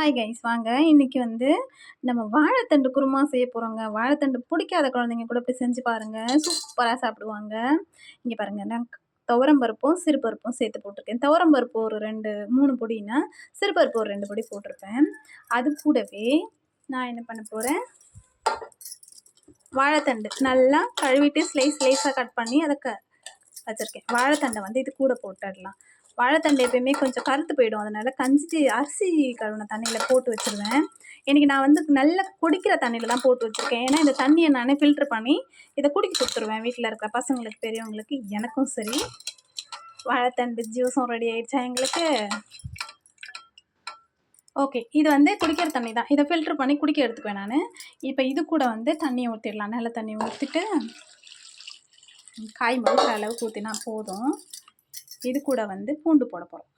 Hi guys வாங்க. இன்னைக்கு வந்து நம்ம வாழைத்தண்டு குருமா செய்ய போகிறோங்க. வாழைத்தண்டு பிடிக்காத குழந்தைங்க கூட இப்படி செஞ்சு பாருங்கள், சூப்பராக சாப்பிடுவாங்க. இங்கே பாருங்கள், நான் துவரம்பருப்பும் சிறுபருப்பும் சேர்த்து போட்டிருக்கேன். துவரம்பருப்பு ஒரு 2-3 பொடினா, சிறுபருப்பு ஒரு 2 பொடி போட்டிருப்பேன். அது கூடவே நான் என்ன பண்ண போகிறேன், வாழைத்தண்டு நல்லா கழுவிட்டு ஸ்லைஸாக கட் பண்ணி அதை வச்சுருக்கேன். வாழைத்தண்டை வந்து இது கூட போட்டுடலாம். வாழைத்தண்டு எப்பயுமே கொஞ்சம் கருத்து போயிடும், அதனால் அரிசி கழுவின தண்ணியில் போட்டு வச்சுருவேன். இன்றைக்கி நான் வந்து நல்ல குடிக்கிற தண்ணியில் தான் போட்டு வச்சுருக்கேன். ஏன்னா இந்த தண்ணியை நான் ஃபில்ட்ரு பண்ணி இதை குடிக்க கொடுத்துருவேன். வீட்டில் இருக்கிற பசங்களுக்கு, பெரியவங்களுக்கு, எனக்கும் சரி. வாழைத்தண்டு ஜூஸும் ரெடி ஆகிடுச்சா எங்களுக்கு. ஓகே, இது வந்து குடிக்கிற தண்ணி தான். இதை ஃபில்ட்ரு பண்ணி குடிக்க எடுத்துக்குவேன் நான். இப்போ இது கூட வந்து தண்ணியை ஊற்றிடலாம். நல்ல தண்ணி ஊற்றிட்டு காய் முழுக்கிற அளவுக்கு ஊற்றினா போதும். இது கூட வந்து பூண்டு போட போகிறோம்.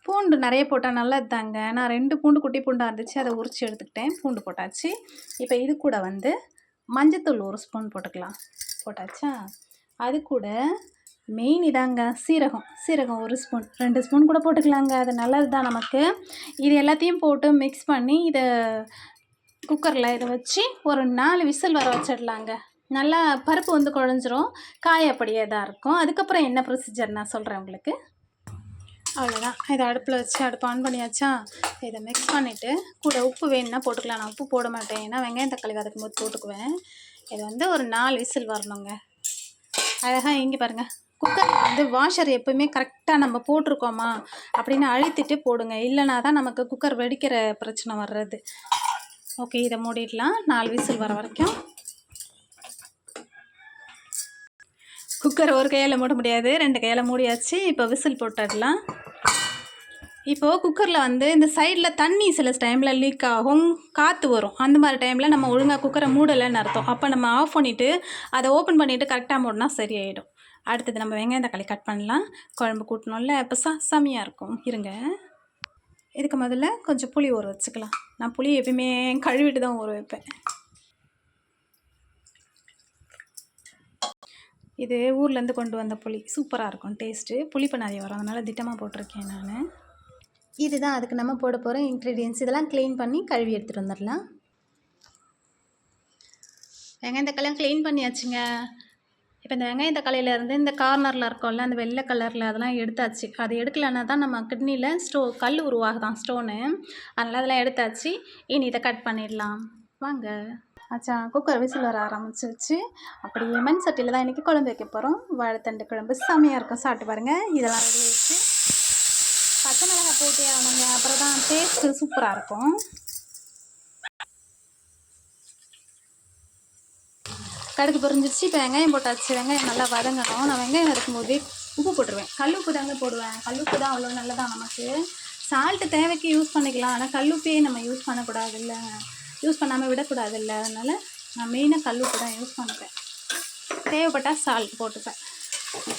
பூண்டு நிறைய போட்டால் நல்லது தாங்க. நான் 2 பூண்டு குட்டி பூண்டாக இருந்துச்சு, அதை உரித்து எடுத்துக்கிட்டேன். பூண்டு போட்டாச்சு. இப்போ இது கூட வந்து மஞ்சத்தூள் 1 ஸ்பூன் போட்டுக்கலாம். போட்டாச்சா? அது கூட மெயின் இதாங்க, சீரகம் 1 ஸ்பூன், 2 ஸ்பூன் கூட போட்டுக்கலாங்க. அது நல்லது தான் நமக்கு. இது எல்லாத்தையும் போட்டு மிக்ஸ் பண்ணி இதை குக்கரில் இதை வச்சு ஒரு 4 விசில் வர வச்சிடலாங்க. நல்லா பருப்பு வந்து குழஞ்சிரும், காய் அப்படியே தான் இருக்கும். அதுக்கப்புறம் என்ன ப்ரொசீஜர் நான் சொல்கிறேன் உங்களுக்கு. அவ்வளோதான். இதை அடுப்பில் வச்சு அடுப்பு ஆன் பண்ணியாச்சா? இதை மிக்ஸ் பண்ணிவிட்டு கூட உப்பு வேணும்னா போட்டுக்கலாம். நான் உப்பு போட மாட்டேன், ஏன்னா வெங்காயம் தக்காளி வதக்கும் போது போட்டுக்குவேன். இது வந்து ஒரு 4 விசில் வரணுங்க. அழகாக இங்கே பாருங்கள், குக்கரில் வந்து வாஷர் எப்போவுமே கரெக்டாக நம்ம போட்டிருக்கோமா அப்படின்னு அழுத்திட்டு போடுங்க. இல்லைனா தான் நமக்கு குக்கர் வெடிக்கிற பிரச்சனை வர்றது. ஓகே, இதை மூடிடலாம் 4 விசில் வர வரைக்கும். குக்கர் ஒரு கையால் மூட முடியாது, 2 கையால் மூடியாச்சு. இப்போ விசில் போட்டுடலாம். இப்போது குக்கரில் வந்து இந்த சைடில் தண்ணி சில டைமில் லீக் ஆகும், காற்று வரும். அந்த மாதிரி டைமில் நம்ம ஒழுங்காக குக்கரை மூடலைன்னு அர்த்தம். அப்போ நம்ம ஆஃப் பண்ணிவிட்டு அதை ஓப்பன் பண்ணிவிட்டு கரெக்டாக மூடினா சரியாயிடும். அடுத்தது நம்ம வெங்காயம் தக்காளி கட் பண்ணலாம். குழம்பு கூட்டணும்ல, இப்போ செம்மையாக இருக்கும். இருங்க, இதுக்கு முதல்ல கொஞ்சம் புளி ஊற வச்சுக்கலாம். நான் புளி எப்பயுமே கழுவிட்டு தான் ஊற வைப்பேன். இது ஊர்லேருந்து கொண்டு வந்த புளி, சூப்பராக இருக்கும் டேஸ்ட்டு. புளிப்பு நிறைய வரும், அதனால் திட்டமாக போட்டிருக்கேன் நான். இதுதான் அதுக்கு நம்ம போட போகிற இன்க்ரீடியன்ஸ். இதெல்லாம் க்ளீன் பண்ணி கழுவி எடுத்துகிட்டு வந்துடலாம். வெங்காயம் தக்காளியும் க்ளீன் பண்ணியாச்சுங்க. இப்போ இந்த வெங்காயம் தக்காளியிலேருந்து இந்த கார்னரில் இருக்கோம்ல, அந்த வெள்ளை கலரில் அதெல்லாம் எடுத்தாச்சு. அது எடுக்கலைன்னா தான் நம்ம கிட்னியில் கல் உருவாகுதான், ஸ்டோனு. அதனால் அதெல்லாம் எடுத்தாச்சு. இனி இதை கட் பண்ணிடலாம் வாங்க. ஆச்சா, குக்கர் விசில் வர ஆரம்பிச்சிருச்சு. அப்படியே மண் சட்டியில் தான் இன்றைக்கி குழம்பு வைக்க போகிறோம். வாழைத்தண்டு குழம்பு செம்மையாக இருக்கும், சாப்பிட்டு பாருங்கள். இதெல்லாம் ரெடி ஆகிடுச்சு. பச்சை மிளகாய் போட்டே ஆகணுங்க, அப்புறம் தான் டேஸ்ட்டு சூப்பராக இருக்கும். கடுகு பொரிஞ்சிருச்சு. இப்போ வெங்காயம் போட்டாச்சு. வெங்காயம் நல்லா வதங்கணும். நான் வெங்காயம் வதக்கும்போது உப்பு போட்டுருவேன். கல்லுப்பு தாங்க போடுவேன். கல்லுப்பு தான் அவ்வளோ நல்லதான் நமக்கு. சால்ட்டு தேவைக்கு யூஸ் பண்ணிக்கலாம், ஆனால் கல்லுப்பே நம்ம யூஸ் பண்ணக்கூடாது, இல்லை யூஸ் பண்ணாமல் விடக்கூடாது இல்லை. அதனால் நான் மெயினாக கல்லுப்பு தான் யூஸ் பண்ணுறேன். தேவைப்பட்டால் சால்ட் போட்டுப்பேன்.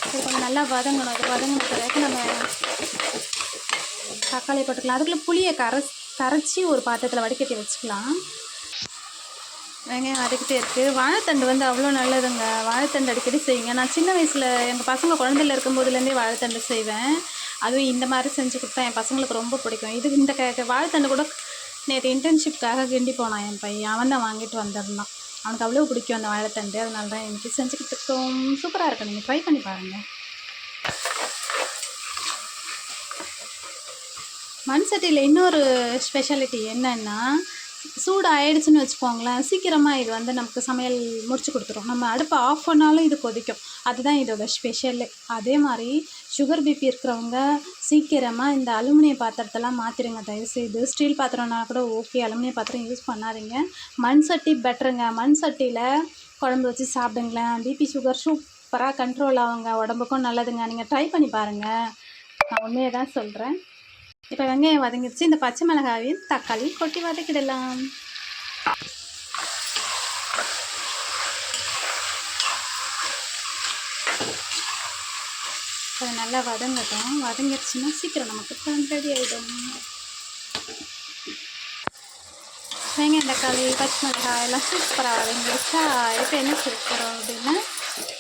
இது கொஞ்சம் நல்லா வதங்கணும். அது வதங்கின பிறகு நம்ம தக்காளி போட்டுக்கலாம். அதுக்குள்ளே புளியை கரைச்சி ஒரு பாத்திரத்தில் வடிகட்டி வச்சுக்கலாம். வெங்காயம் வதக்கிட்டே இருக்குது. வாழைத்தண்டு வந்து அவ்வளோ நல்லதுங்க. வாழைத்தண்டு அடிக்கடி செய்யுங்க. நான் சின்ன வயசில் எங்கள் பசங்க குழந்தையில் இருக்கும்போதுலேருந்தே வாழைத்தண்டு செய்வேன். அதுவும் இந்த மாதிரி செஞ்சு கொடுத்தா என் பசங்களுக்கு ரொம்ப பிடிக்கும். இந்த வாழைத்தண்டு கூட நேற்று இன்டர்ன்ஷிப்காக கிண்டி போனான் என் பையன். அவன் தான் வாங்கிட்டு வந்திருந்தான். அவனுக்கு அவ்வளோ பிடிக்கும் அந்த வாழைத்தண்டு. அதனால தான் எனக்கு செஞ்சுக்கிட்டு இருக்கோம். சூப்பராக இருக்கும், நீங்கள் ட்ரை பண்ணி பாருங்கள். மண் சட்டியில் இன்னொரு ஸ்பெஷாலிட்டி என்னென்னா, சூடு ஆயிடுச்சுன்னு வச்சுக்கோங்களேன், சீக்கிரமாக இது வந்து நமக்கு சமையல் முடிச்சு கொடுத்துரும். நம்ம அடுப்பை ஆஃப் பண்ணாலும் இது கொதிக்கும். அதுதான் இதோட ஸ்பெஷல். அதே மாதிரி சுகர் பிபி இருக்கிறவங்க சீக்கிரமாக இந்த அலுமினிய பாத்திரத்தெல்லாம் மாற்றிடுங்க தயவுசெய்து. ஸ்டீல் பாத்திரம்னா கூட ஓகே, அலுமினிய பாத்திரம் யூஸ் பண்ணாதீங்க. மண் சட்டி பெட்டருங்க. மண் சட்டியில் குழம்பு வச்சு சாப்பிடுங்களேன். பிபி சுகர் சூப்பராக கண்ட்ரோல் ஆகுங்க, உடம்புக்கும் நல்லதுங்க. நீங்கள் ட்ரை பண்ணி பாருங்கள், நான் உண்மையை தான் சொல்கிறேன். இப்போ வெங்காயம் வதங்கிடுச்சு. இந்த பச்சை மிளகாயும் தக்காளி கொட்டி வதக்கிடலாம். அது நல்லா வதங்கட்டும். வதங்கிடுச்சுன்னா சீக்கிரம் நமக்கு குழம்பு ரெடி ஆகிடும். வெங்காயம் தக்காளி பச்சை மிளகாய் எல்லாம் சூப்பராக வதங்கிடுச்சா? இப்போ என்ன செய்ய போகிறோம் அப்படின்னா,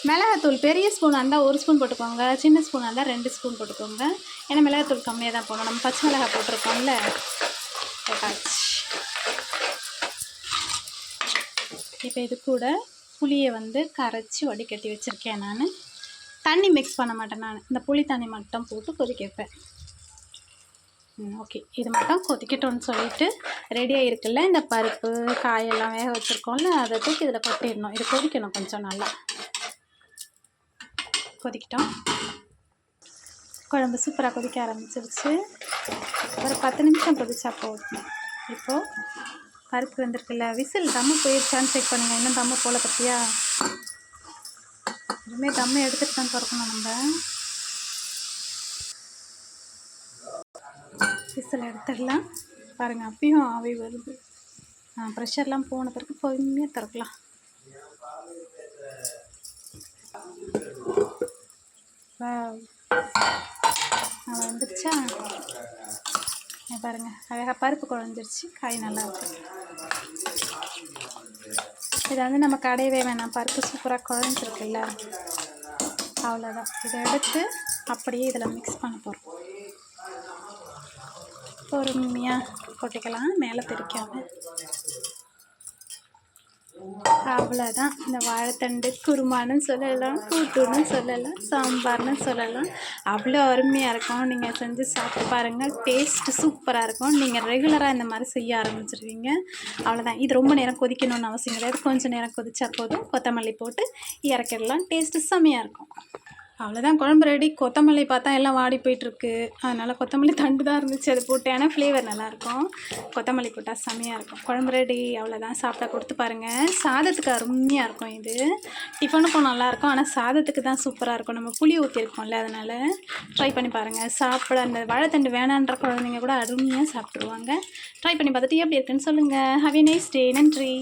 மிளகாத்தூள் பெரிய ஸ்பூனாக இருந்தால் 1 ஸ்பூன் போட்டுக்கோங்க, சின்ன ஸ்பூனாக இருந்தால் 2 ஸ்பூன் போட்டுக்கோங்க. ஏன்னா மிளகாத்தூள் கம்மியாக தான் போடணும், நம்ம பச்சை மிளகாய் போட்டிருக்கோம்ல. போட்டாச்சு. இப்போ இது கூட புளியை வந்து கரைச்சி வடிகட்டி வச்சுருக்கேன். நான் தண்ணி மிக்ஸ் பண்ண மாட்டேன். நான் இந்த புளி தண்ணி மட்டும் போட்டு கொதிக்க வைப்பேன். ஓகே, இது மட்டும் கொதிக்கட்டும்னு சொல்லிட்டு ரெடியாக இருக்குல்ல இந்த பருப்பு காயெல்லாம் வேக வச்சுருக்கோம்ல, அதை தூக்கி இதில் கொட்டிடணும். இது கொதிக்கணும் கொஞ்சம் நல்லா. கொதிக்கிட்டோம். குழம்பு சூப்பராக கொதிக்க ஆரம்பிச்சிருச்சு. ஒரு 10 நிமிஷம் கொதிச்சா போதும். இப்போது பருப்பு வந்துருக்குல்ல, விசில் தம்மு போயிடுச்சான்னு செக் பண்ணுங்கள். இன்னும் தம்மு போல பற்றியா? இதுவுமே தம்மை எடுத்துகிட்டு தான் திறக்கணும். நம்ம விசில் எடுத்துடலாம். பாருங்கள், அப்பயும் ஆவி வருது. ப்ரெஷர்லாம் போன பிறகு பொறுமையாக திறக்கலாம். வந்துருச்சா? பாருங்கள், அழகாக பருப்பு குழஞ்சிருச்சு. காய் நல்லா இருக்கு. இதை வந்து நம்ம கடையவே வேணாம். பருப்பு சூப்பராக குழஞ்சிருக்குல்ல, அவ்வளோதான். இதை எடுத்து அப்படியே இதில் மிக்ஸ் பண்ண போகிறோம். பொறுமையாக கொட்டிக்கலாம், மேலே தெரிக்காமல். அவ்வளோதான். இந்த வாழைத்தண்டு குருமான்னு சொல்லலாம், கூட்டுன்னு சொல்லலாம், சாம்பார்னு சொல்லலாம். அவ்வளோ அருமையாக இருக்கும். நீங்கள் செஞ்சு சாப்பிட்டு பாருங்கள். டேஸ்ட்டு சூப்பராக இருக்கும். நீங்கள் ரெகுலராக இந்த மாதிரி செய்ய ஆரம்பிச்சிருவீங்க. அவ்வளோதான். இது ரொம்ப நேரம் கொதிக்கணும்னு அவசியம் கிடையாது. கொஞ்சம் நேரம் கொதிச்சா போதும். கொத்தமல்லி போட்டு இறக்கிடலாம். டேஸ்ட்டு செம்மையாக இருக்கும். அவ்வளோதான், குழம்பு ரெடி. கொத்தமல்லி பார்த்தா எல்லாம் வாடி போயிட்டுருக்கு. அதனால் கொத்தமல்லி தண்டு தான் இருந்துச்சு, அது போட்டு. ஆனால் ஃப்ளேவர் நல்லாயிருக்கும். கொத்தமல்லி போட்டால் செம்மையாக இருக்கும். குழம்பு ரெடி. அவ்வளோதான். சாப்பிட்டா கொடுத்து பாருங்கள். சாதத்துக்கு அருமையாக இருக்கும். இது டிஃபனுக்கும் நல்லாயிருக்கும், ஆனால் சாதத்துக்கு தான் சூப்பராக இருக்கும். நம்ம புளி ஊற்றிருக்கோம்ல, அதனால் ட்ரை பண்ணி பாருங்கள். சாப்பிட அந்த வாழைத்தண்டு வேணான்ற குழந்தைங்க கூட அருமையாக சாப்பிட்ருவாங்க. ட்ரை பண்ணி பார்த்துட்டு எப்படி இருக்குன்னு சொல்லுங்கள். Have a nice day. நன்றி.